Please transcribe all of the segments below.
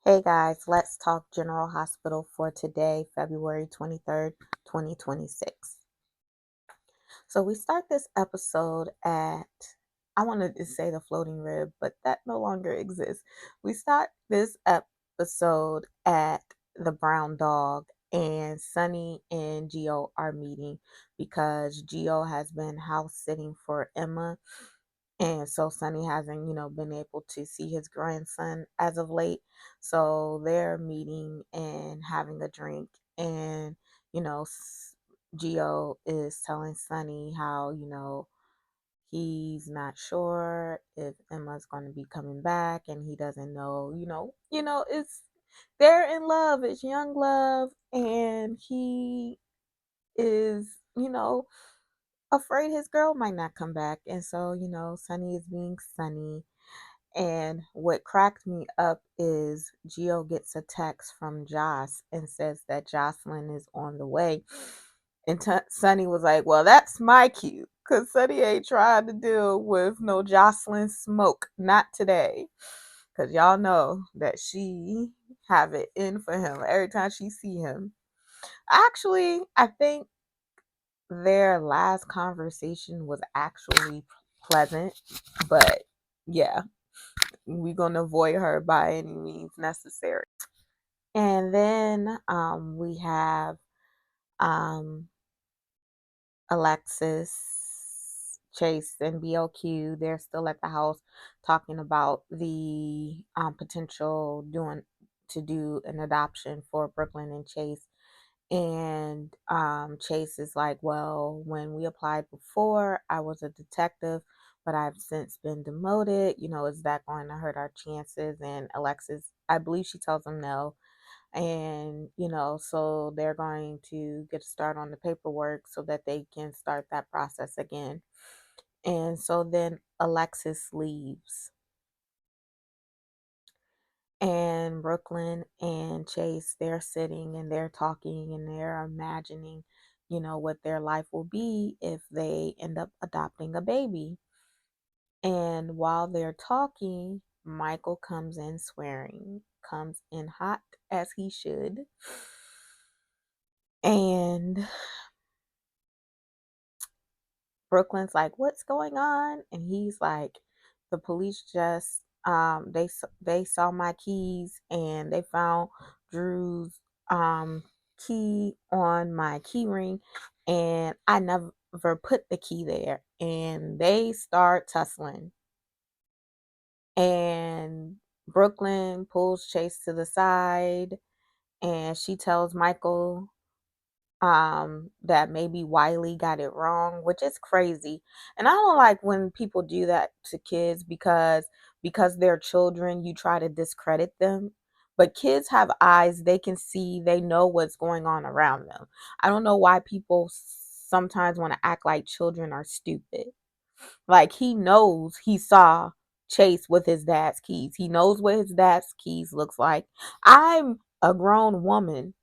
Hey guys, let's talk General Hospital for today, February 23rd, 2026. So we start this episode at, I wanted to say the floating rib, but that no longer exists. We start this episode at the brown dog, and Sunny and Gio are meeting because Gio has been house sitting for Emma, and so Sonny hasn't, been able to see his grandson as of late. So they're meeting and having a drink. And, you know, Gio is telling Sonny how, he's not sure if Emma's going to be coming back and he doesn't know, it's they're in love, it's young love, and he is, afraid his girl might not come back. And so, Sunny is being Sunny. And what cracked me up is Gio gets a text from Joss and says that Jocelyn is on the way. And Sunny was like, well, that's my cue. Because Sunny ain't trying to deal with no Jocelyn smoke. Not today. Because y'all know that she have it in for him every time she see him. Actually, I think their last conversation was actually pleasant, but yeah, we're gonna avoid her by any means necessary. And then we have um, Alexis, Chase, and BLQ. They're still at the house talking about the potential doing to do an adoption for Brooklyn and Chase. And Chase is like, well, when we applied before, I was a detective, but I've since been demoted. Is that going to hurt our chances? And Alexis, I believe she tells him no. And, so they're going to get a start on the paperwork so that they can start that process again. And so then Alexis leaves. And Brooklyn and Chase, they're sitting and they're talking and they're imagining, what their life will be if they end up adopting a baby. And while they're talking, Michael comes in swearing, comes in hot as he should. And Brooklyn's like, "What's going on?" And he's like, "The police just they saw my keys and they found Drew's key on my key ring, and I never put the key there." And they start tussling. And Brooklyn pulls Chase to the side and she tells Michael that maybe Wiley got it wrong, which is crazy. And I don't like when people do that to kids because they're children, you try to discredit them. But kids have eyes, they can see, they know what's going on around them. I don't know why people sometimes want to act like children are stupid. Like, he knows he saw Chase with his dad's keys. He knows what his dad's keys looks like. I'm a grown woman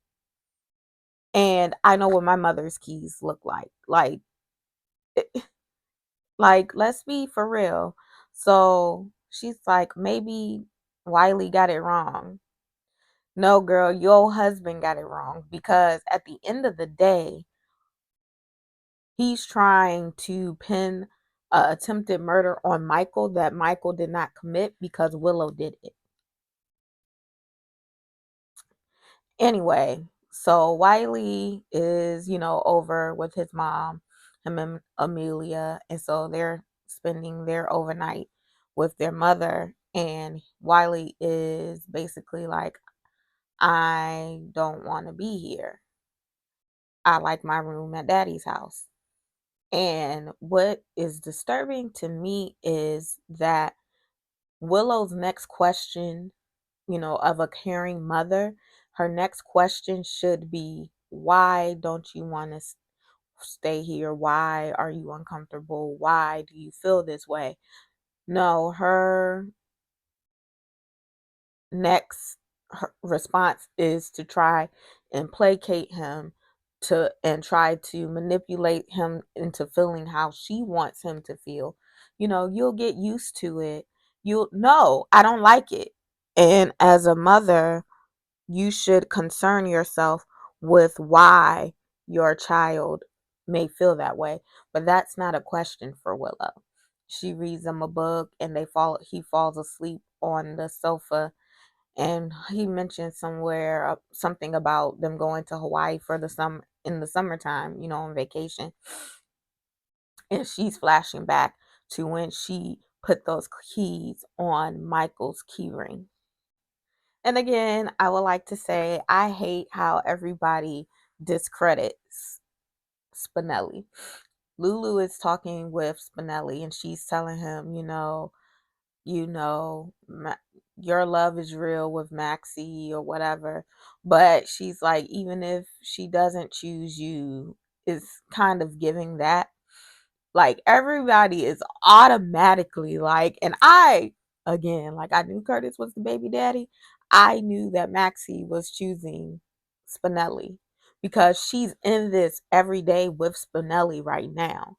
and I know what my mother's keys look like. Like, let's be for real. So she's like, maybe Wiley got it wrong. No, girl, your husband got it wrong because at the end of the day, he's trying to pin attempted murder on Michael that Michael did not commit because Willow did it. Anyway, so Wiley is, over with his mom, him and Amelia, and so they're spending their overnight with their mother. And Wiley is basically like, I don't want to be here. I like my room at daddy's house. And what is disturbing to me is that Willow's next question, of a caring mother, her next question should be, why don't you want to stay here? Why are you uncomfortable? Why do you feel this way? No, her next response is to try and placate him and try to manipulate him into feeling how she wants him to feel. You'll get used to it. You'll no, I don't like it. And as a mother, you should concern yourself with why your child may feel that way. But that's not a question for Willow. She reads them a book and he falls asleep on the sofa, and he mentioned somewhere something about them going to Hawaii for the in the summertime, on vacation. And she's flashing back to when she put those keys on Michael's key ring. And again, I would like to say I hate how everybody discredits Spinelli. Lulu is talking with Spinelli and she's telling him, you know, your love is real with Maxie or whatever. But she's like, even if she doesn't choose you, is kind of giving that. Like everybody is automatically like, and again, like I knew Curtis was the baby daddy. I knew that Maxie was choosing Spinelli because she's in this every day with Spinelli right now.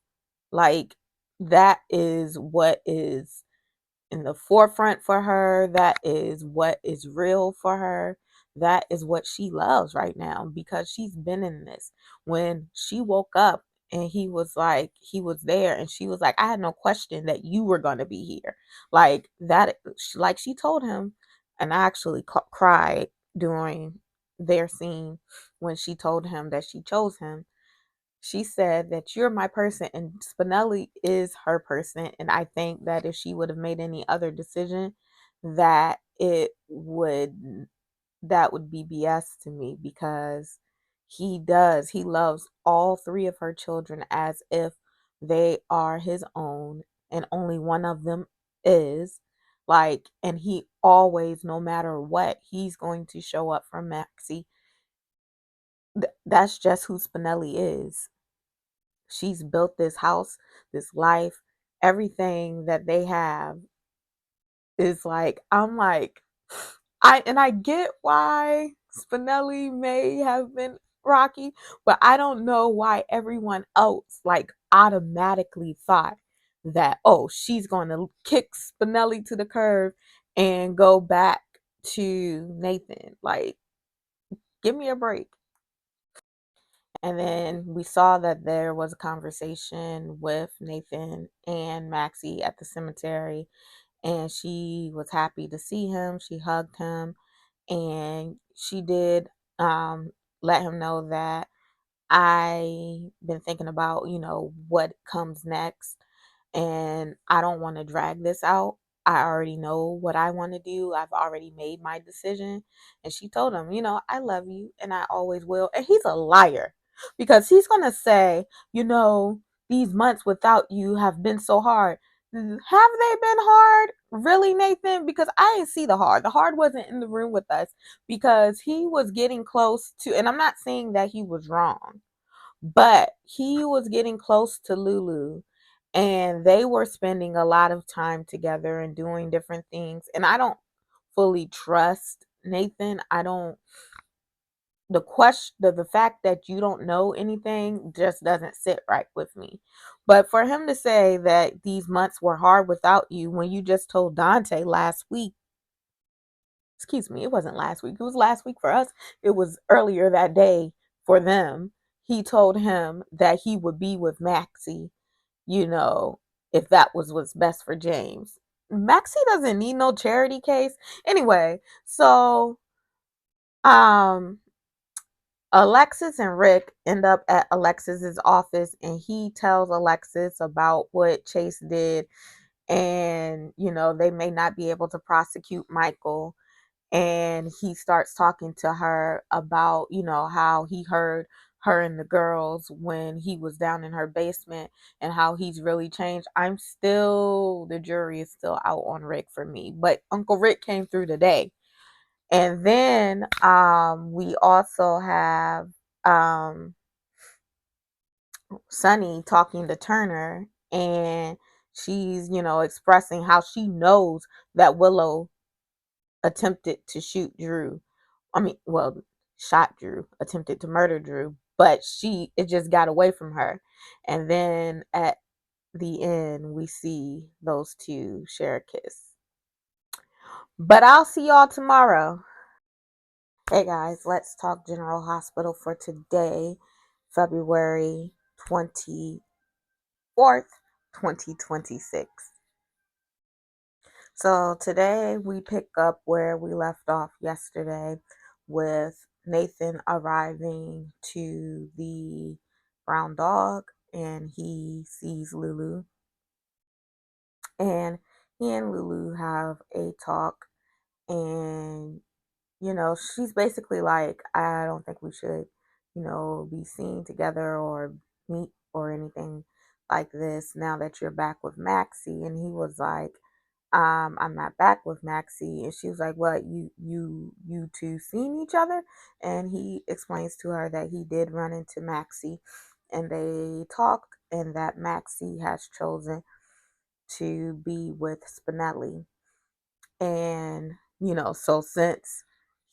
Like that is what is in the forefront for her. That is what is real for her. That is what she loves right now because she's been in this. When she woke up and he was there and she was like, I had no question that you were going to be here. Like that, like she told him, and I actually cried during their scene when she told him that she chose him. She said that you're my person, and Spinelli is her person. And I think that if she would have made any other decision, that that would be BS to me because he loves all three of her children as if they are his own, and only one of them is like, and he always, no matter what, he's going to show up for Maxie. That's just who Spinelli is. She's built this house, this life, everything that they have is like, I'm like, I get why Spinelli may have been rocky, but I don't know why everyone else like automatically thought that, oh, she's going to kick Spinelli to the curb and go back to Nathan. Like, give me a break. And then we saw that there was a conversation with Nathan and Maxie at the cemetery, and she was happy to see him. She hugged him, and she did let him know that I been thinking about, what comes next, and I don't want to drag this out. I already know what I want to do. I've already made my decision. And she told him, I love you and I always will. And he's a liar because he's going to say, these months without you have been so hard. Have they been hard? Really, Nathan? Because I didn't see the hard. The hard wasn't in the room with us because he was getting close to, and I'm not saying that he was wrong, but he was getting close to Lulu and they were spending a lot of time together and doing different things. And I don't fully trust Nathan. I don't the fact that you don't know anything just doesn't sit right with me. But for him to say that these months were hard without you when you just told Dante last week, excuse me, it wasn't last week. It was last week for us. It was earlier that day for them. He told him that he would be with Maxie, if that was what's best for James. Maxie doesn't need no charity case. Anyway, so um Alexis and Rick end up at Alexis's office and he tells Alexis about what Chase did, and they may not be able to prosecute Michael. And he starts talking to her about how he heard her and the girls when he was down in her basement and how he's really changed. The jury is still out on Rick for me, but Uncle Rick came through today. And then we also have Sunny talking to Turner, and she's expressing how she knows that Willow attempted to shoot Drew. I mean, well, shot Drew, attempted to murder Drew, but it just got away from her. And then at the end, we see those two share a kiss. But I'll see y'all tomorrow. Hey guys, let's talk General Hospital for today, February 24th, 2026. So today we pick up where we left off yesterday with Nathan arriving to the brown dog and he sees Lulu and he and Lulu have a talk and she's basically like, I don't think we should, be seen together or meet or anything like this now that you're back with Maxie. And he was like, I'm not back with Maxie. And she was like, what, you two seen each other? And he explains to her that he did run into Maxie and they talked and that Maxie has chosen to be with Spinelli. And, so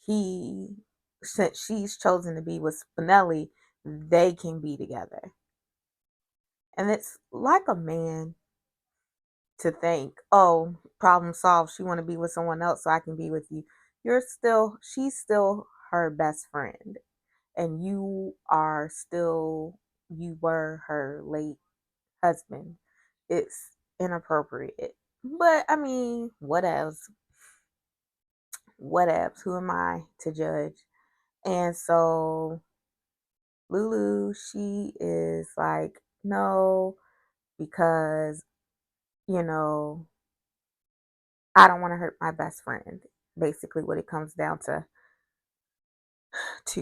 he since she's chosen to be with Spinelli, they can be together. And it's like a man to think, oh, problem solved. She want to be with someone else so I can be with you. She's still her best friend. And you were her late husband. It's inappropriate. But I mean, what else? What else? Who am I to judge? And so Lulu, she is like, no, because, you know, I don't want to hurt my best friend. Basically, what it comes down to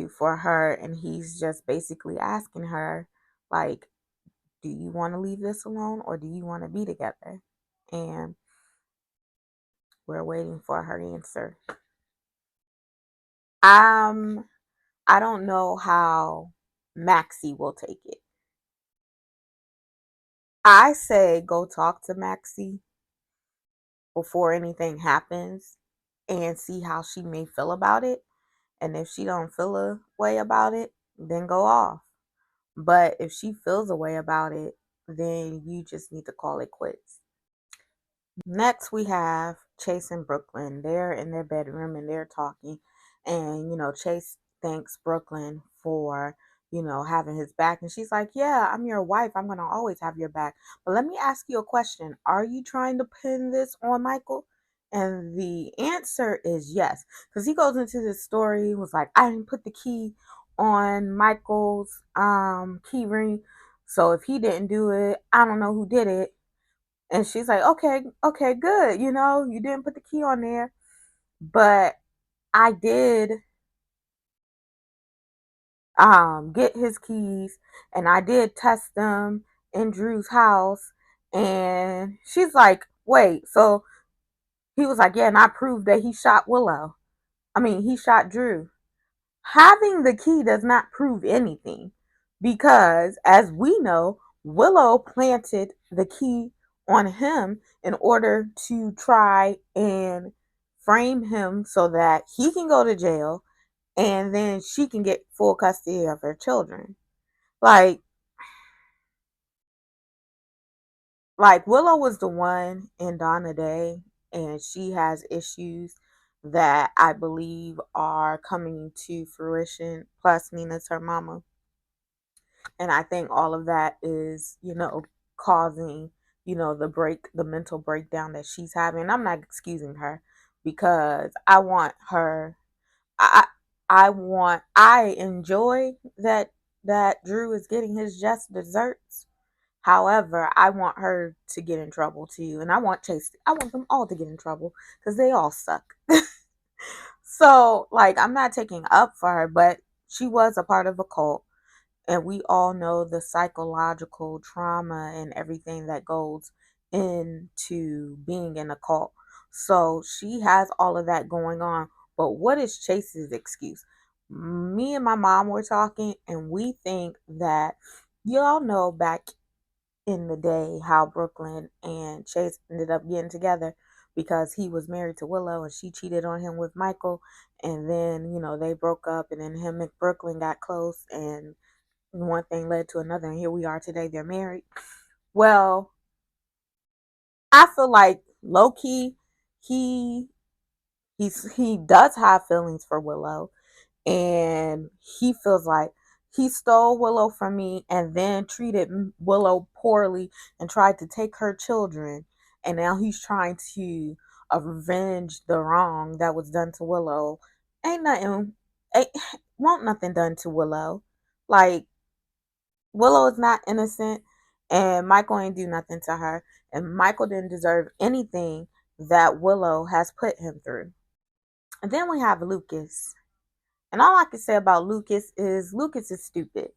for her. And he's just basically asking her, like, do you want to leave this alone or do you want to be together? And we're waiting for her answer. Um, I don't know how Maxie will take it. I say go talk to Maxie before anything happens and see how she may feel about it. And if she don't feel a way about it, then go off. But if she feels a way about it, then you just need to call it quits. Next, we have Chase and Brooklyn. They're in their bedroom and they're talking. And, Chase thanks Brooklyn for, having his back. And she's like, yeah, I'm your wife. I'm going to always have your back. But let me ask you a question. Are you trying to pin this on Michael? And the answer is yes. Because he goes into this story. He was like, I didn't put the key on Michael's key ring. So if he didn't do it, I don't know who did it. And she's like, okay, okay, good. You didn't put the key on there, but I did get his keys and I did test them in Drew's house. And she's like, wait, so he was like, yeah, and I proved that he shot Willow. He shot Drew. Having the key does not prove anything because, as we know, Willow planted the key on him in order to try and frame him so that he can go to jail and then she can get full custody of her children. Like, Willow was the one in Donna Day, and she has issues that I believe are coming to fruition. Plus, Nina's her mama. And I think all of that is, causing, the mental breakdown that she's having. I'm not excusing her because I want her, I, I enjoy that Drew is getting his just desserts. However, I want her to get in trouble too. And I want them all to get in trouble because they all suck. So, like, I'm not taking up for her, but she was a part of a cult. And we all know the psychological trauma and everything that goes into being in a cult. So she has all of that going on. But what is Chase's excuse? Me and my mom were talking, and we think that y'all know back in the day how Brooklyn and Chase ended up getting together because he was married to Willow and she cheated on him with Michael. And then, they broke up, and then him and Brooklyn got close, and one thing led to another, and here we are today. They're married. Well, I feel like low key, he he does have feelings for Willow, and he feels like he stole Willow from me and then treated Willow poorly and tried to take her children, and now he's trying to revenge the wrong that was done to Willow. Ain't nothing, ain't, won't nothing done to Willow. Like, Willow is not innocent, and Michael ain't do nothing to her, and Michael didn't deserve anything that Willow has put him through. And then we have Lucas. And all I can say about Lucas is stupid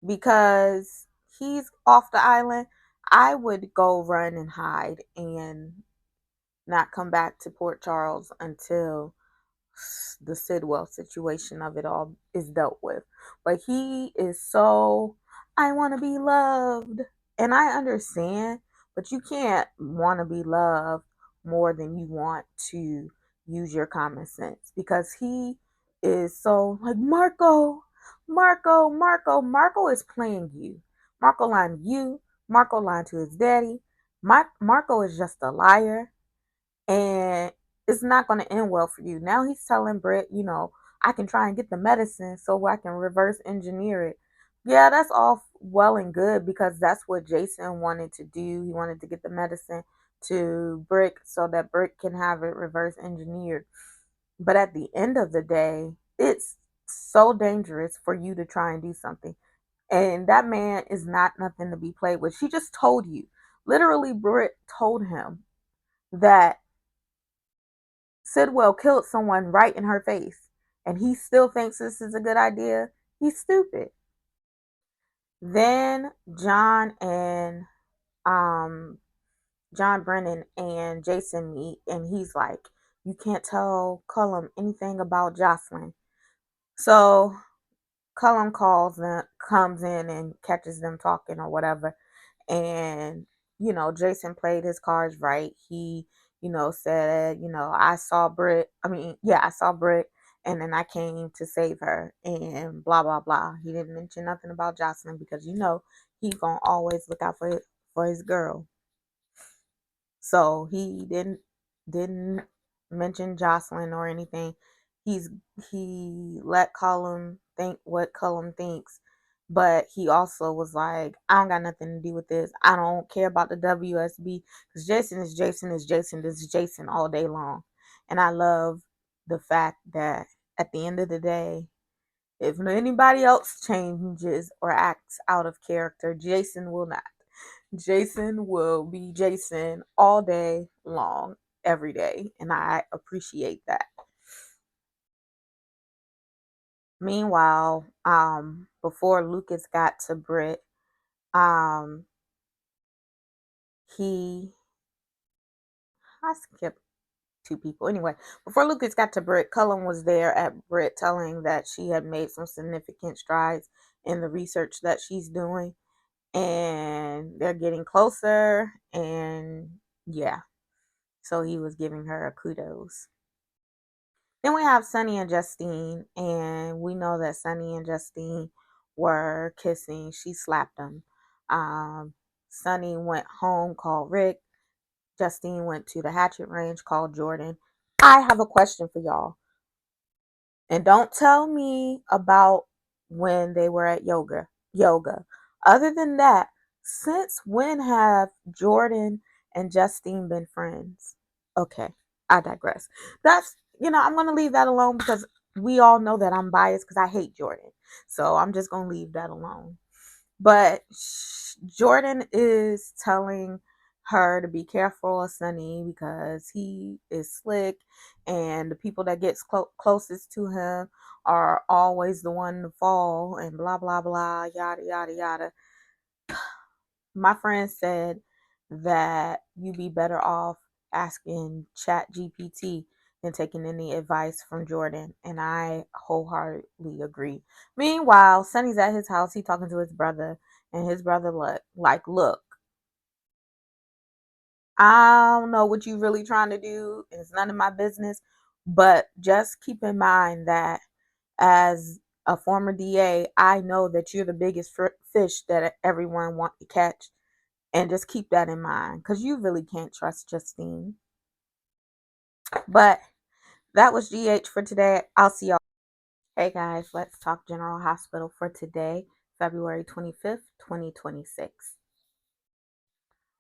because he's off the island. I would go run and hide and not come back to Port Charles until the Sidwell situation of it all is dealt with. But he is so, I want to be loved. And I understand, but you can't want to be loved more than you want to use your common sense, because he is so like, Marco is playing you. Marco lying to you. Marco lying to his daddy. Marco is just a liar, and it's not going to end well for you. Now he's telling Britt, I can try and get the medicine so I can reverse engineer it. Yeah, that's all well and good because that's what Jason wanted to do. He wanted to get the medicine to Brick so that Brick can have it reverse engineered. But at the end of the day, it's so dangerous for you to try and do something. And that man is not nothing to be played with. She just told you. Literally, Britt told him that Sidwell killed someone right in her face, and he still thinks this is a good idea. He's stupid. Then um John Brennan and Jason meet, and he's like, "You can't tell Cullum anything about Jocelyn." So Cullum comes in and catches them talking or whatever, and Jason played his cards right. He said, I saw Britt. I mean, yeah, I saw Britt, and then I came to save her, and blah blah blah. He didn't mention nothing about Jocelyn because he's gonna always look out for his girl. So he didn't mention Jocelyn or anything. He's he let Cullum think what Cullum thinks, but he also was like, I don't got nothing to do with this. I don't care about the WSB because Jason is Jason is Jason. This is Jason all day long. And I love the fact that at the end of the day, if anybody else changes or acts out of character, Jason will not. Jason will be Jason all day long, every day, and I appreciate that. Meanwhile, before Lucas got to Britt, um, he I skipped two people. Anyway, before Lucas got to Britt, Cullen was there at Britt telling that she had made some significant strides in the research that she's doing, and they're getting closer, and yeah. So he was giving her a kudos. Then we have Sunny and Justine, and we know that Sunny and Justine were kissing. She slapped him. Sunny went home, called Rick. Justine went to the hatchet range, called Jordan. I have a question for y'all. And don't tell me about when they were at yoga. Other than that, since when have Jordan and Justine been friends? Okay, I digress. I'm going to leave that alone because we all know that I'm biased because I hate Jordan. So I'm just going to leave that alone. But Jordan is telling her to be careful of Sunny because he is slick, and the people that gets closest to him are always the one to fall, and blah blah blah, yada yada yada. My friend said that you'd be better off asking Chat GPT than taking any advice from Jordan, and I wholeheartedly agree. Meanwhile, Sunny's at his house. He talking to his brother, and his brother look, I don't know what you really trying to do. It's none of my business, but just keep in mind that as a former DA, I know that you're the biggest fish that everyone want to catch, and just keep that in mind because you really can't trust Justine. But that was GH for today. I'll see y'all. Hey guys, let's talk General Hospital for today, February 25th, 2026.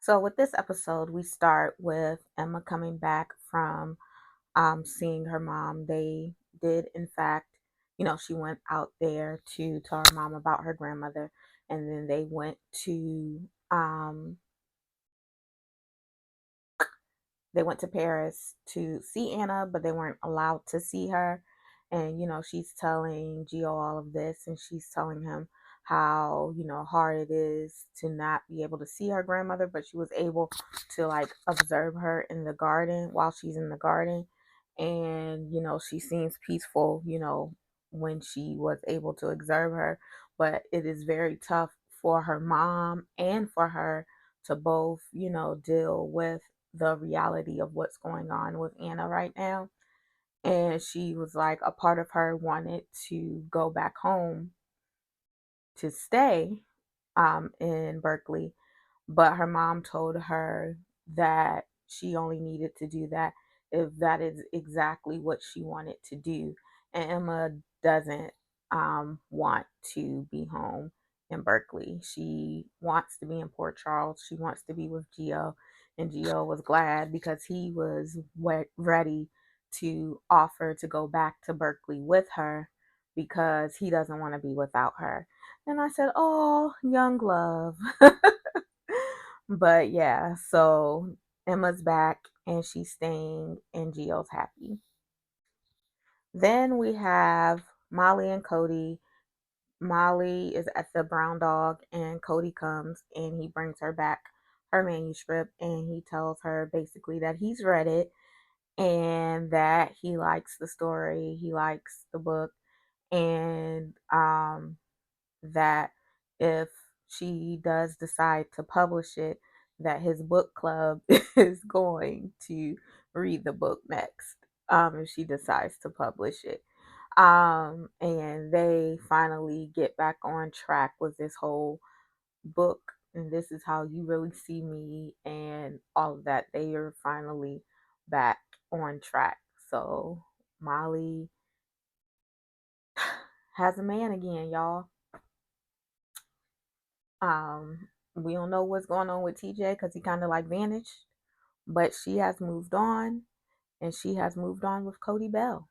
So, with this episode, we start with Emma coming back from seeing her mom. They did, in fact, she went out there to tell her mom about her grandmother, and then um, they went to Paris to see Anna, but they weren't allowed to see her. And, she's telling Gio all of this, and she's telling him how, hard it is to not be able to see her grandmother, but she was able to like observe her in the garden while she's in the garden. And, she seems peaceful, when she was able to observe her. But it is very tough for her mom and for her to both, deal with the reality of what's going on with Anna right now. And she was like, a part of her wanted to go back home to stay in Berkeley, but her mom told her that she only needed to do that if that is exactly what she wanted to do. And Emma doesn't want to be home in Berkeley. She wants to be in Port Charles. She wants to be with Gio. And Gio was glad because he was ready to offer to go back to Berkeley with her because he doesn't want to be without her. And I said, "Oh, young love." But yeah, so Emma's back and she's staying, and Gio's happy. Then we have Molly and Cody. Molly is at the Brown Dog, and Cody comes and he brings her back her manuscript, and he tells her basically that he's read it and that he likes the story, he likes the book, and that if she does decide to publish it, that his book club is going to read the book next, if she decides to publish it. And they finally get back on track with this whole book, and this is how you really see me, and all of that. They are finally back on track. So Molly has a man again, y'all. Um, we don't know what's going on with TJ because he kind of like vanished, but she has moved on, and she has moved on with Cody Bell.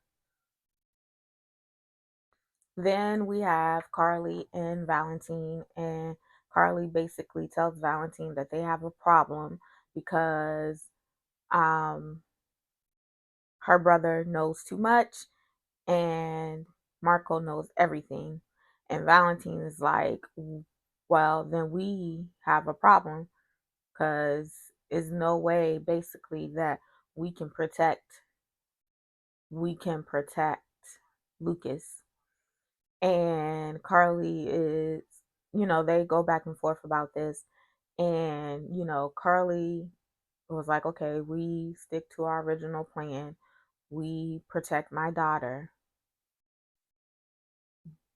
Then we have Carly and Valentine, and Carly basically tells Valentine that they have a problem because um, her brother knows too much and Marco knows everything. And Valentine is like, well, then we have a problem because there's no way basically that we can protect we can protect Lucas. And Carly is, they go back and forth about this. And, Carly was like, okay, we stick to our original plan. We protect my daughter.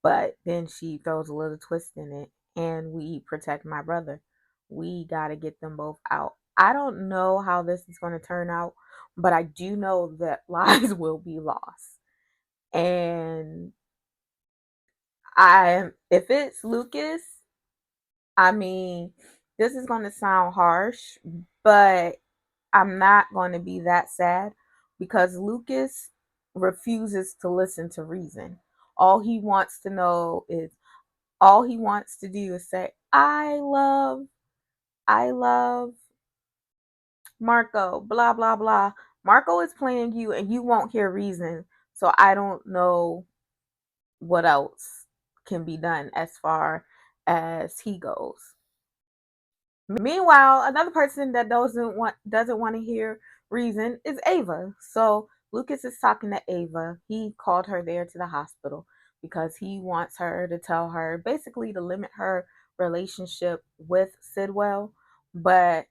But then she throws a little twist in it, and we protect my brother. We got to get them both out. I don't know how this is going to turn out, but I do know that lives will be lost. And if it's Lucas, I mean, this is going to sound harsh, but I'm not going to be that sad because Lucas refuses to listen to reason. All he wants to know is all he wants to do is say, I love Marco, blah, blah, blah. Marco is playing you and you won't hear reason. So I don't know what else can be done as far as he goes. Meanwhile, another person that doesn't want to hear reason is Ava. So Lucas is talking to Ava. He called her there to the hospital because he wants her to tell her basically to limit her relationship with Sidwell. But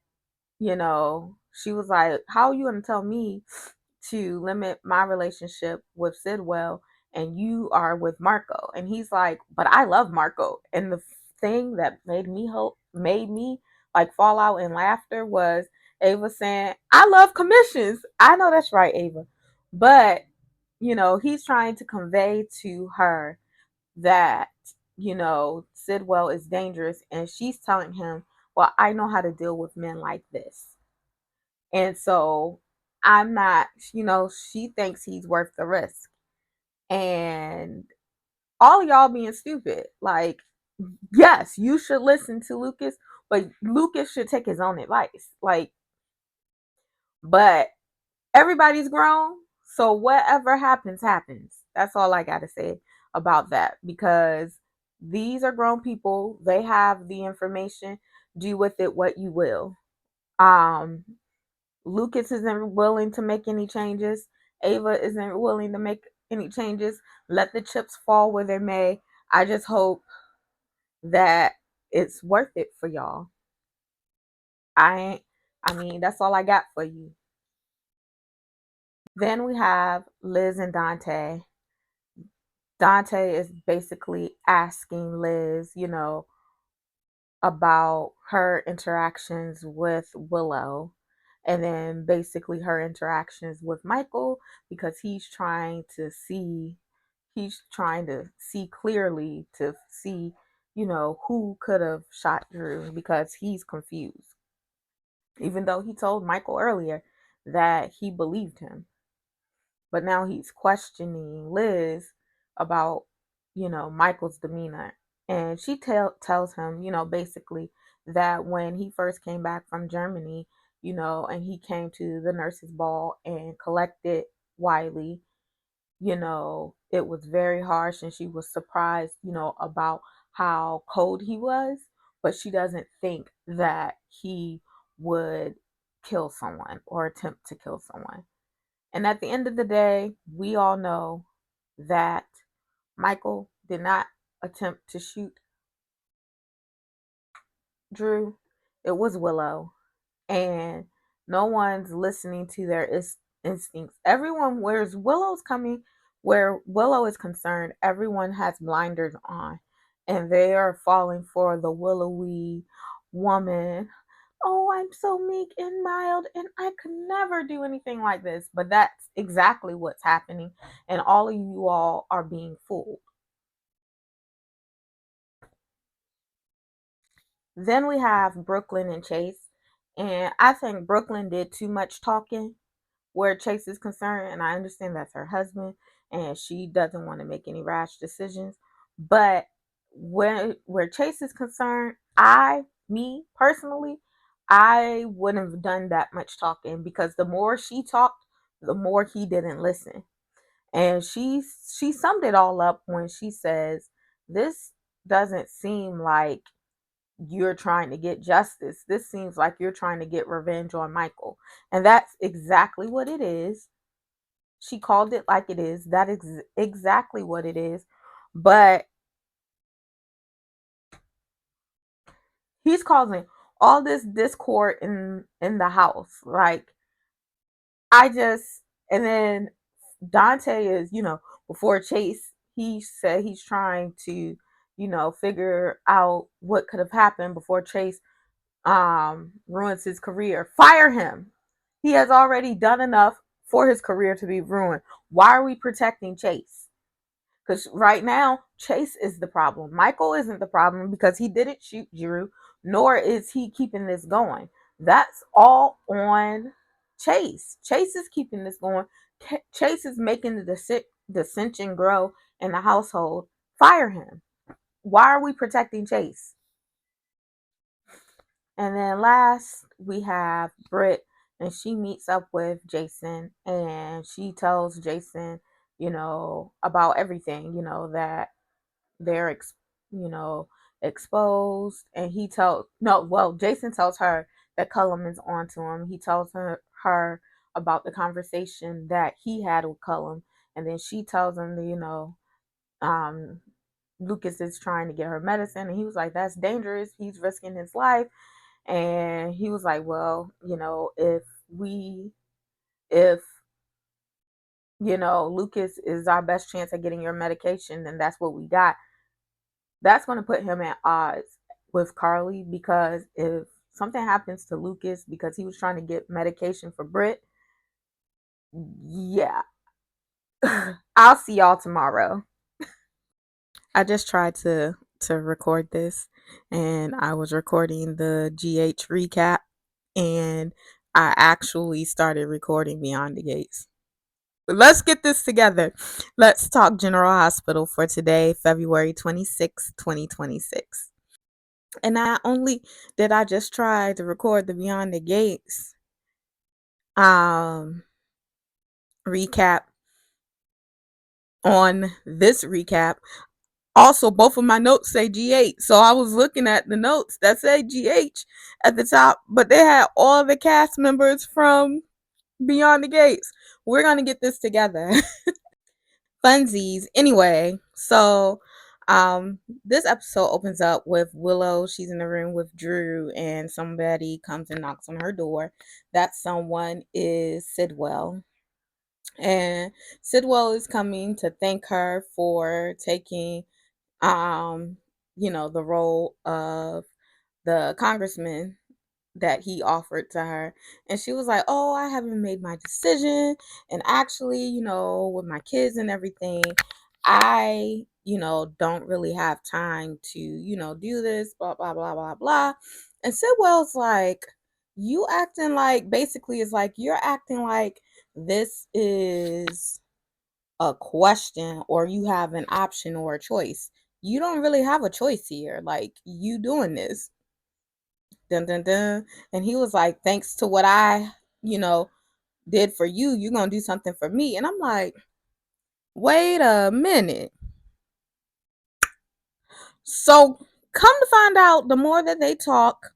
she was like, "How are you gonna tell me to limit my relationship with Sidwell and you are with Marco?" And he's like, "But I love Marco." And the thing that made me like fall out in laughter was Ava saying, I love commissions. I know that's right, Ava. But, he's trying to convey to her that, Sidwell is dangerous. And she's telling him, well, I know how to deal with men like this. And so I'm not, she thinks he's worth the risk. And all of y'all being stupid. Like, yes, you should listen to Lucas, but Lucas should take his own advice. Like, but everybody's grown, so whatever happens, happens. That's all I got to say about that, because these are grown people. They have the information. Do with it what you will. Um, Lucas isn't willing to make any changes. Ava isn't willing to make any changes. Let the chips fall where they may. I just hope that it's worth it for y'all. I mean, that's all I got for you. Then we have Liz and Dante. Dante is basically asking Liz, about her interactions with Willow, and then basically her interactions with Michael, because he's trying to see clearly to see, who could have shot Drew, because he's confused. Even though he told Michael earlier that he believed him. But now he's questioning Liz about, Michael's demeanor. And she tells him, basically that when he first came back from Germany, and he came to the nurses' ball and collected Wiley, it was very harsh, and she was surprised, about how cold he was, but she doesn't think that he would kill someone or attempt to kill someone. And at the end of the day, we all know that Michael did not attempt to shoot Drew. It was Willow. And no one's listening to their instincts. Everyone, where Willow is concerned, everyone has blinders on, and they are falling for the willowy woman. Oh, I'm so meek and mild, and I could never do anything like this. But that's exactly what's happening, and all of you all are being fooled. Then we have Brooklyn and Chase, and I think Brooklyn did too much talking where Chase is concerned, and I understand that's her husband and she doesn't want to make any rash decisions. But where Chase is concerned, me personally, I wouldn't have done that much talking, because the more she talked, the more he didn't listen. And she summed it all up when she says, "This doesn't seem like you're trying to get justice. This seems like you're trying to get revenge on Michael." And that's exactly what it is. She called it like it is. That is exactly what it is. But he's causing all this discord in the house. Like, I just and then Dante is, before Chase, he said he's trying to, figure out what could have happened before Chase ruins his career. Fire him. He has already done enough for his career to be ruined. Why are we protecting Chase? Because right now, Chase is the problem. Michael isn't the problem, because he didn't shoot Drew, nor is he keeping this going. That's all on Chase. Chase is keeping this going. Chase is making the dissension grow in the household. Fire him. Why are we protecting Chase? And then last, we have Britt, and she meets up with Jason, and she tells Jason, about everything, that they're, you know, exposed. And he tells, no, well, Jason tells her that Cullum is onto him. He tells her about the conversation that he had with Cullum. And then she tells him that, um, Lucas is trying to get her medicine. And he was like, that's dangerous. He's risking his life. And he was like, well, if Lucas is our best chance at getting your medication, then that's what we got. That's going to put him at odds with Carly, because if something happens to Lucas because he was trying to get medication for Britt. Yeah. I'll see y'all tomorrow. I just tried to record this, and I was recording the GH recap, and I actually started recording Beyond the Gates. But let's get this together. Let's talk General Hospital for today, February 26th, 2026. And not only did I just try to record the Beyond the Gates recap on this recap, also both of my notes say GH. So I was looking at the notes that say GH at the top, but they had all the cast members from Beyond the Gates. We're going to get this together. Funsies. Anyway, so this episode opens up with Willow. She's in the room with Drew, and somebody comes and knocks on her door. That someone is Sidwell. And Sidwell is coming to thank her for taking the role of the congressman that he offered to her. And she was like, "Oh, I haven't made my decision. And actually, with my kids and everything, I, don't really have time to, do this, blah, blah, blah, blah, blah." And Sidwell's like, "You acting like," basically, it's like, "You're acting like this is a question or you have an option or a choice. You don't really have a choice here. Like, you doing this." Dun dun dun. And he was like, "Thanks to what I, did for you, you're gonna do something for me." And I'm like, wait a minute. So come to find out, the more that they talk,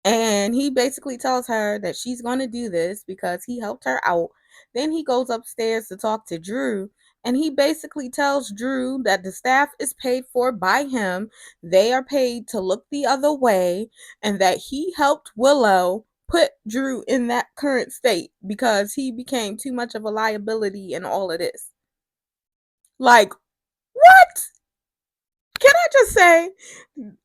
and he basically tells her that she's going to do this because he helped her out. Then he goes upstairs to talk to Drew, and he basically tells Drew that the staff is paid for by him. They are paid to look the other way, and that he helped Willow put Drew in that current state because he became too much of a liability in all of this. Like, what? Can I just say,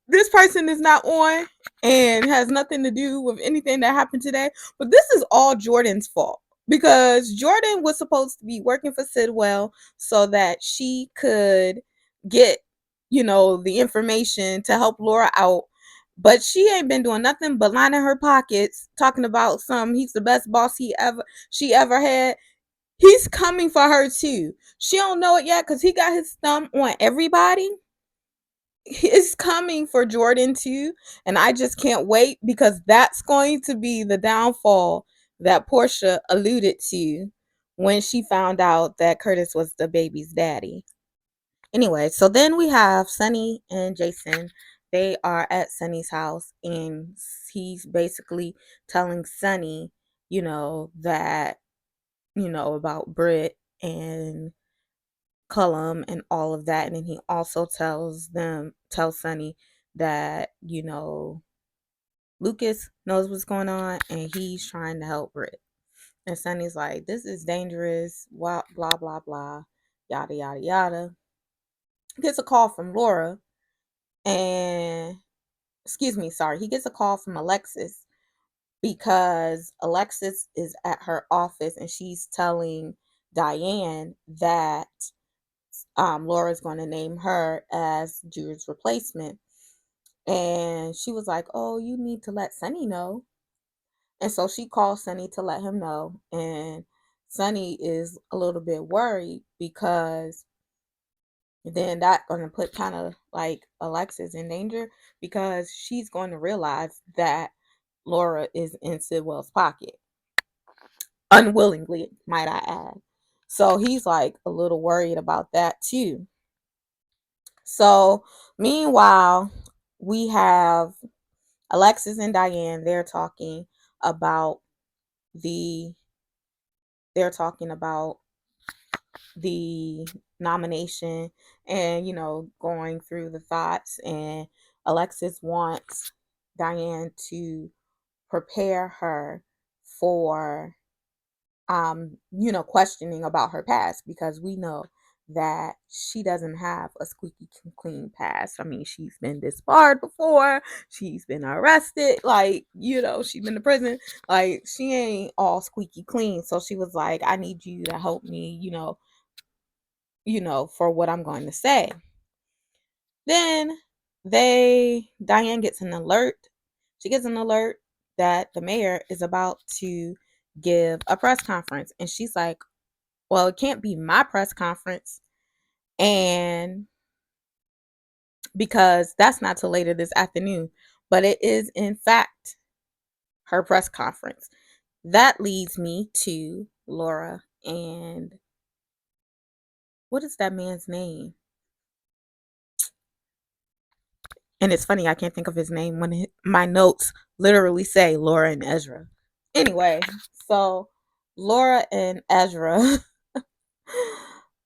this person is not on and has nothing to do with anything that happened today, but this is all Jordan's fault because Jordan was supposed to be working for Sidwell so that she could get, the information to help Laura out. But she ain't been doing nothing but lining her pockets, talking about he's the best boss she ever had. He's coming for her too. She don't know it yet because he got his thumb on everybody. Is coming for Jordan too, and I just can't wait because that's going to be the downfall that Portia alluded to when she found out that Curtis was the baby's daddy. Anyway, so then we have Sunny and Jason. They are at Sunny's house, and he's basically telling Sunny, that, about Britt and Cullum and all of that. And then he also tells Sunny that, Lucas knows what's going on and he's trying to help Britt. And Sunny's like, "This is dangerous, blah, blah, blah, blah, yada, yada, yada." Gets a call from Laura and, excuse me, sorry, he gets a call from Alexis because Alexis is at her office and she's telling Diane that Laura's going to name her as Drew's replacement. And she was like, "Oh, you need to let Sunny know." And so she calls Sunny to let him know. And Sunny is a little bit worried because then that's going to put kind of like Alexis in danger because she's going to realize that Laura is in Sidwell's pocket. Unwillingly, might I add. So he's like a little worried about that too. So meanwhile, we have Alexis and Diane. About the they're talking about the nomination and, going through the thoughts. And Alexis wants Diane to prepare her for questioning about her past, because we know that she doesn't have a squeaky clean past. I mean, she's been disbarred before, she's been arrested, like, she's been to prison. Like, she ain't all squeaky clean. So she was like, I need you to help me, for what I'm going to say. Then Diane gets an alert. She gets an alert that the mayor is about to give a press conference. And she's like, well, it can't be my press conference. And because that's not till later this afternoon, but it is in fact her press conference. That leads me to Laura and what is that man's name? And it's funny, I can't think of his name when my notes literally say Laura and Ezra. Anyway, so Laura and Ezra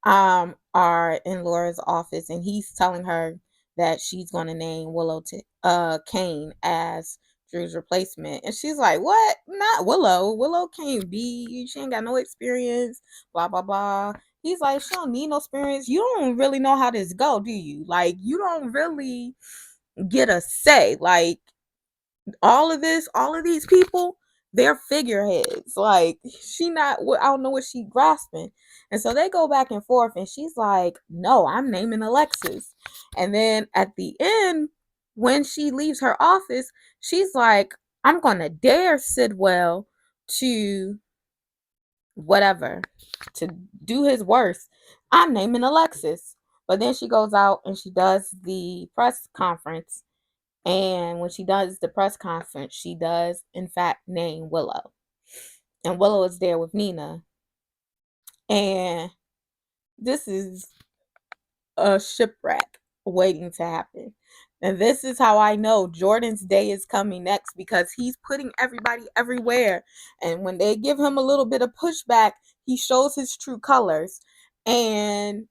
are in Laura's office, and he's telling her that she's going to name Kane as Drew's replacement. And she's like, what? Not Willow. Willow can't be. She ain't got no experience, blah, blah, blah. He's like, she don't need no experience. You don't really know how this go, do you? Like, you don't really get a say. Like, all of these people, they're figureheads. Like, I don't know what she grasping. And so they go back and forth, and she's like, no, I'm naming Alexis. And then at the end, when she leaves her office, she's like, I'm gonna dare Sidwell to whatever, to do his worst. I'm naming Alexis. But then she goes out and she does the press conference, and when she does the press conference, she does, in fact, name Willow. And Willow is there with Nina. And this is a shipwreck waiting to happen. And this is how I know Jordan's day is coming next, because he's putting everybody everywhere. And when they give him a little bit of pushback, he shows his true colors. And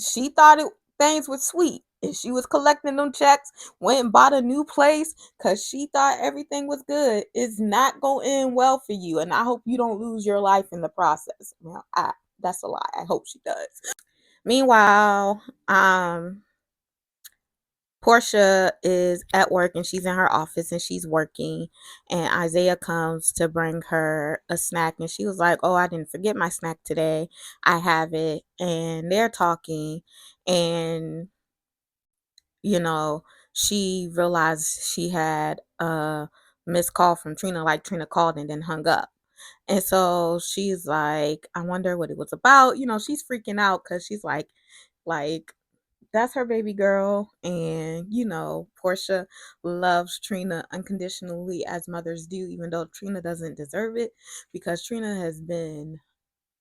she thought things were sweet. And she was collecting them checks, went and bought a new place because she thought everything was good. It's not going to end well for you. And I hope you don't lose your life in the process. Well, that's a lie. I hope she does. Meanwhile, Portia is at work, and she's in her office and she's working, and Isaiah comes to bring her a snack, and she was like, oh, I didn't forget my snack today. I have it. And they're talking, and she realized she had a missed call from Trina, like Trina called and then hung up. And so she's like, I wonder what it was about. She's freaking out because she's like, that's her baby girl. And, Portia loves Trina unconditionally, as mothers do, even though Trina doesn't deserve it, because Trina has been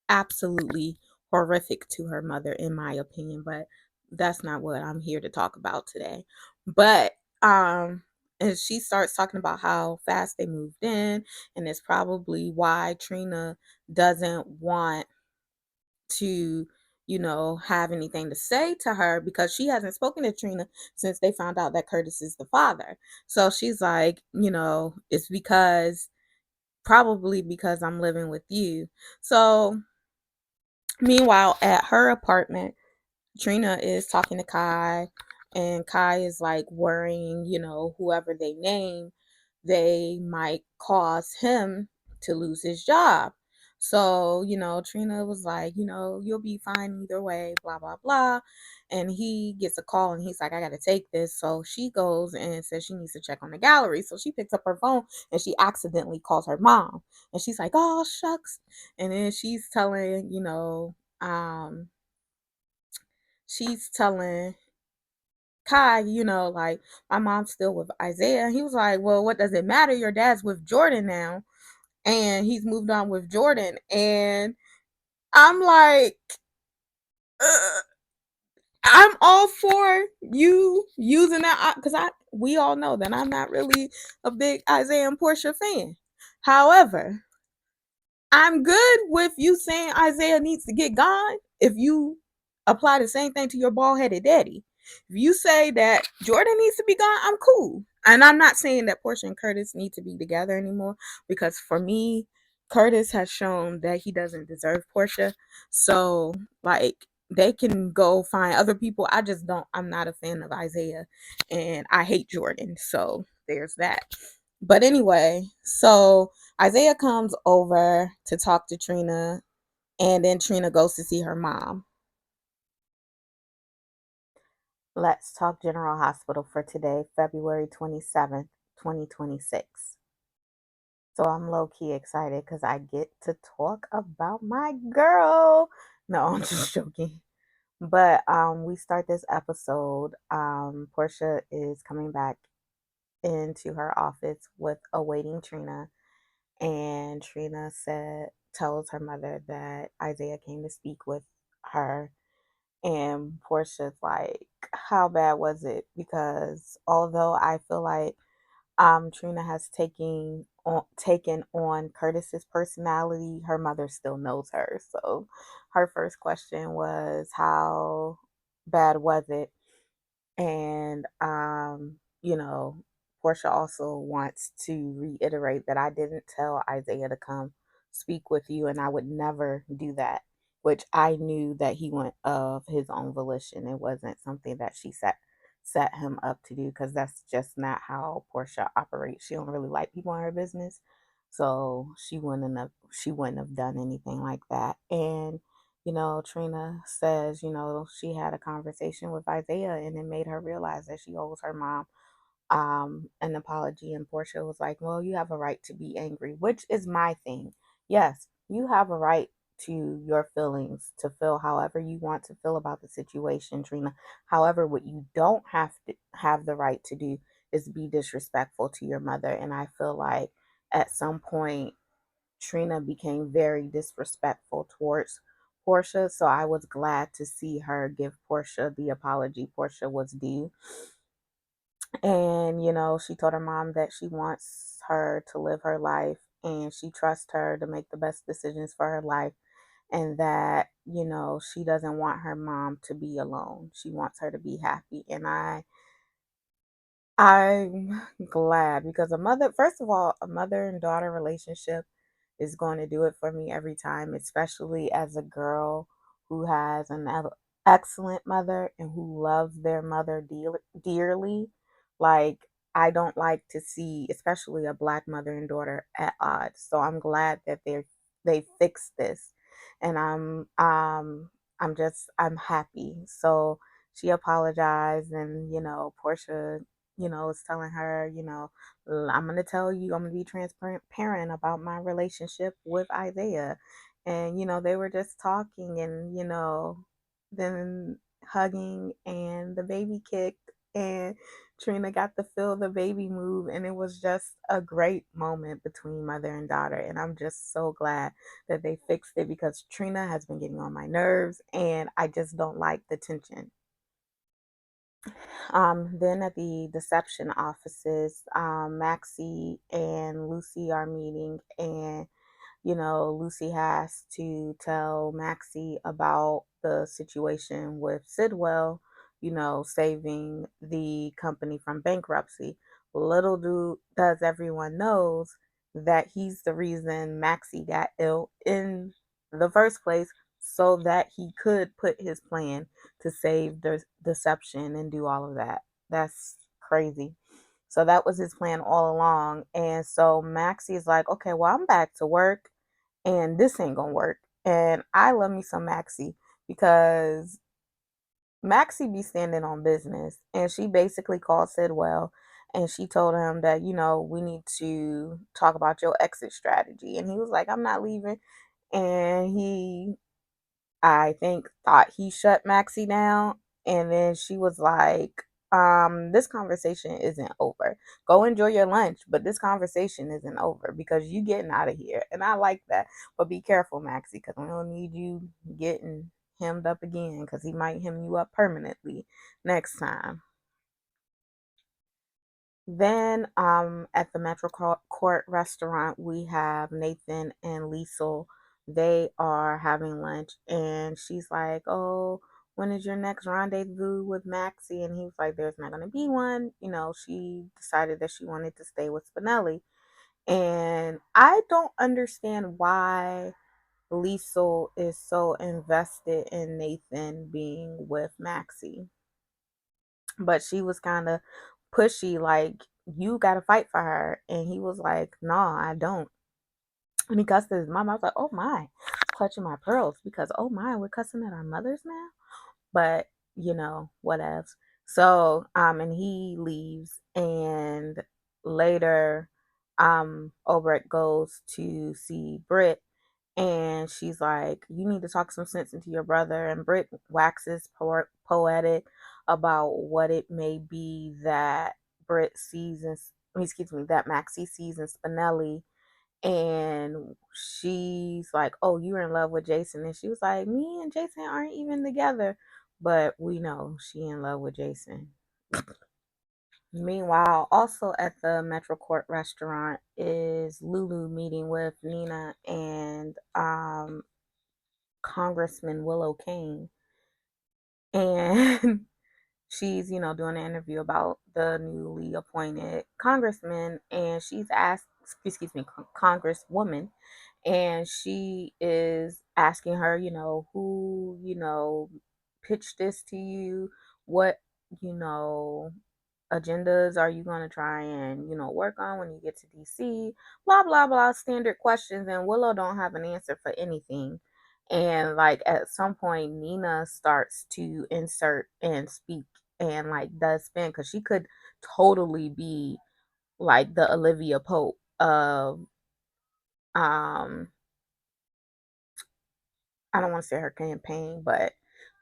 absolutely horrific to her mother, in my opinion. But that's not what I'm here to talk about today. But, and she starts talking about how fast they moved in, and it's probably why Trina doesn't want to have anything to say to her, because she hasn't spoken to Trina since they found out that Curtis is the father. So she's like, it's probably because I'm living with you. So meanwhile, at her apartment, Trina is talking to Kai, and Kai is like worrying, whoever they name, they might cause him to lose his job. So, Trina was like, you'll be fine either way, blah, blah, blah. And he gets a call, and he's like, I got to take this. So she goes and says she needs to check on the gallery. So she picks up her phone, and she accidentally calls her mom. And she's like, oh, shucks. And then she's telling Kai, like, my mom's still with Isaiah. He was like, well, what does it matter? Your dad's with Jordan now, and he's moved on with Jordan. And I'm like, I'm all for you using that, because we all know that I'm not really a big Isaiah and Portia fan. However, I'm good with you saying Isaiah needs to get gone if you apply the same thing to your bald headed daddy. If you say that Jordan needs to be gone, I'm cool. And I'm not saying that Portia and Curtis need to be together anymore, because for me, Curtis has shown that he doesn't deserve Portia. So, like, they can go find other people. I just don't, I'm not a fan of Isaiah, and I hate Jordan. So there's that. But anyway, so Isaiah comes over to talk to Trina, and then Trina goes to see her mom. Let's talk General Hospital for today, February 27th, 2026. So I'm low key excited because I get to talk about my girl. No, I'm just joking. But we start this episode. Portia is coming back into her office with awaiting Trina, and Trina tells her mother that Isaiah came to speak with her. And Portia's like, how bad was it? Because although I feel like Trina has taken on Curtis's personality, her mother still knows her. So her first question was, how bad was it? And Portia also wants to reiterate that I didn't tell Isaiah to come speak with you, and I would never do that. Which I knew that he went of his own volition. It wasn't something that she set him up to do, because that's just not how Portia operates. She don't really like people in her business, so she wouldn't have done anything like that. And Trina says, she had a conversation with Isaiah, and it made her realize that she owes her mom an apology. And Portia was like, well, you have a right to be angry, which is my thing. Yes, you have a right to your feelings, to feel however you want to feel about the situation, Trina. However, what you don't have the right to do is be disrespectful to your mother. And I feel like at some point Trina became very disrespectful towards Portia. So I was glad to see her give Portia the apology Portia was due. And, she told her mom that she wants her to live her life, and she trusts her to make the best decisions for her life. And that, she doesn't want her mom to be alone. She wants her to be happy. And I'm glad, because first of all, a mother and daughter relationship is going to do it for me every time, especially as a girl who has an excellent mother and who loves their mother dearly. Like, I don't like to see, especially a black mother and daughter at odds. So I'm glad that they fixed this, and I'm happy. So she apologized, and Portia, was telling her, I'm going to tell you, I'm going to be transparent about my relationship with Isaiah. And, they were just talking, and, then hugging, and the baby kicked, and Trina got to feel the baby move. And it was just a great moment between mother and daughter. And I'm just so glad that they fixed it, because Trina has been getting on my nerves, and I just don't like the tension. Then at the deception offices, Maxie and Lucy are meeting, and Lucy has to tell Maxie about the situation with Sidwell, saving the company from bankruptcy. Little does everyone knows that he's the reason Maxie got ill in the first place, so that he could put his plan to save the deception and do all of that. That's crazy. So that was his plan all along. And so Maxie's like, okay, well, I'm back to work, and this ain't gonna work. And I love me some Maxie, because Maxie be standing on business, and she basically called Sidwell, and she told him that, we need to talk about your exit strategy. And he was like, I'm not leaving. And he, I think, thought he shut Maxie down. And then she was like, this conversation isn't over. Go enjoy your lunch, but this conversation isn't over, because you getting out of here. And I like that. But be careful, Maxie, because we don't need you getting hemmed up again, because he might hem you up permanently next time. Then at the Metro Court restaurant, we have Nathan and Liesel. They are having lunch, and she's like, oh, when is your next rendezvous with Maxie? And he was like, there's not going to be one. She decided that she wanted to stay with Spinelli. And I don't understand why Liesel is so invested in Nathan being with Maxie. But she was kind of pushy, like, you got to fight for her. And he was like, no, I don't. And he cussed his mom. I was like, oh my, clutching my pearls because, oh my, we're cussing at our mothers now. But, whatevs. So, and he leaves. And later, Obrecht goes to see Britt, and she's like, you need to talk some sense into your brother. And Britt waxes poetic about what it may be that Britt sees in, excuse me, that Maxie sees in Spinelli. And she's like, oh, you're in love with Jason. And she was like, me and Jason aren't even together, but we know she in love with Jason. Meanwhile, also at the Metro Court restaurant is Lulu meeting with Nina and Congressman Willow Kane. And she's, doing an interview about the newly appointed congressman. And she's asked, excuse me, congresswoman. And she is asking her, who, pitched this to you? What, you know, agendas are you going to try and work on when you get to DC, blah blah blah, standard questions. And Willow don't have an answer for anything. And like at some point Nina starts to insert and speak and like does spin, because she could totally be like the Olivia Pope of um I don't want to say her campaign, but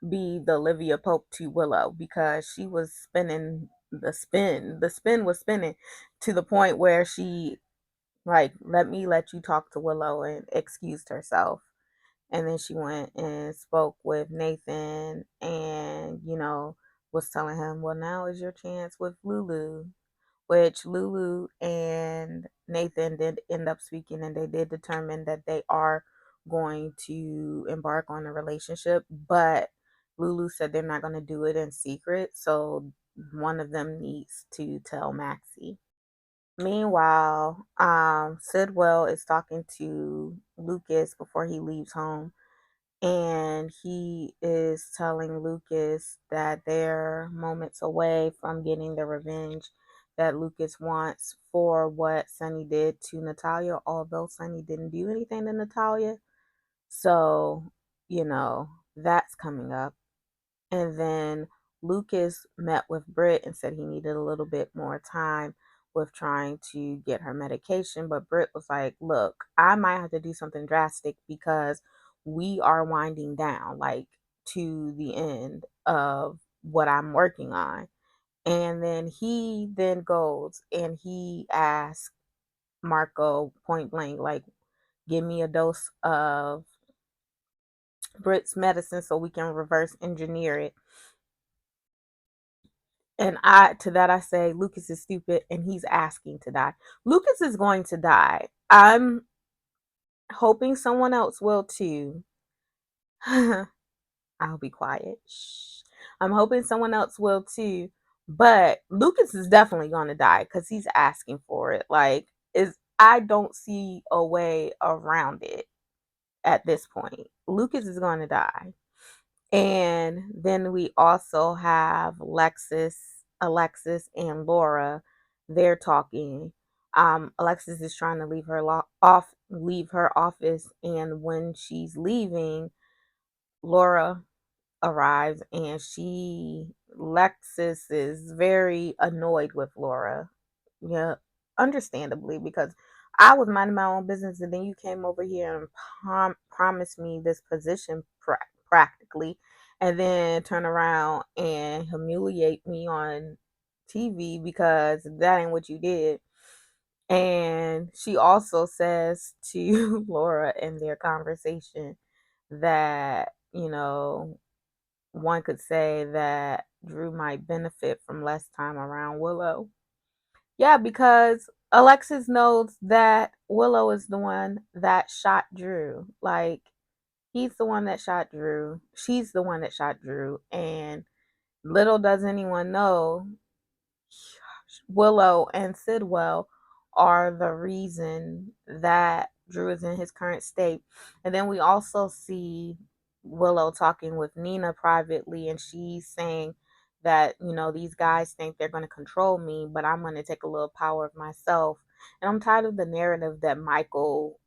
be the Olivia Pope to Willow, because she was spinning the spin was spinning to the point where she like, let you talk to Willow, and excused herself. And then she went and spoke with Nathan and, was telling him, well, now is your chance with Lulu, which Lulu and Nathan did end up speaking, and they did determine that they are going to embark on a relationship. But Lulu said they're not going to do it in secret, so one of them needs to tell Maxie. Meanwhile, Sidwell is talking to Lucas before he leaves home, and he is telling Lucas that they're moments away from getting the revenge that Lucas wants for what Sonny did to Natalia, although Sonny didn't do anything to Natalia. So, that's coming up. And then Lucas met with Britt and said he needed a little bit more time with trying to get her medication. But Britt was like, look, I might have to do something drastic because we are winding down, like, to the end of what I'm working on. And then he then goes and he asks Marco point blank, like, give me a dose of Britt's medicine so we can reverse engineer it. And I say, Lucas is stupid and he's asking to die. Lucas is going to die. I'm hoping someone else will too. I'll be quiet. Shh. I'm hoping someone else will too. But Lucas is definitely going to die because he's asking for it. Like, I don't see a way around it at this point. Lucas is going to die. And then we also have Alexis and Laura. They're talking. Alexis is trying to leave her office, and when she's leaving, Laura arrives, and Lexus is very annoyed with Laura. Yeah, understandably, because I was minding my own business, and then you came over here and promised me this position practically, and then turn around and humiliate me on TV because that ain't what you did. And she also says to Laura in their conversation that, one could say that Drew might benefit from less time around Willow. Yeah, because Alexis knows that Willow is the one that shot Drew. Like, he's the one that shot Drew. She's the one that shot Drew. And little does anyone know, Willow and Sidwell are the reason that Drew is in his current state. And then we also see Willow talking with Nina privately, and she's saying that, these guys think they're going to control me, but I'm going to take a little power of myself. And I'm tired of the narrative that Michael,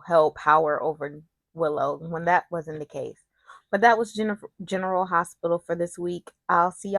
held power over Willow when that wasn't the case. But that was General Hospital for this week. I'll see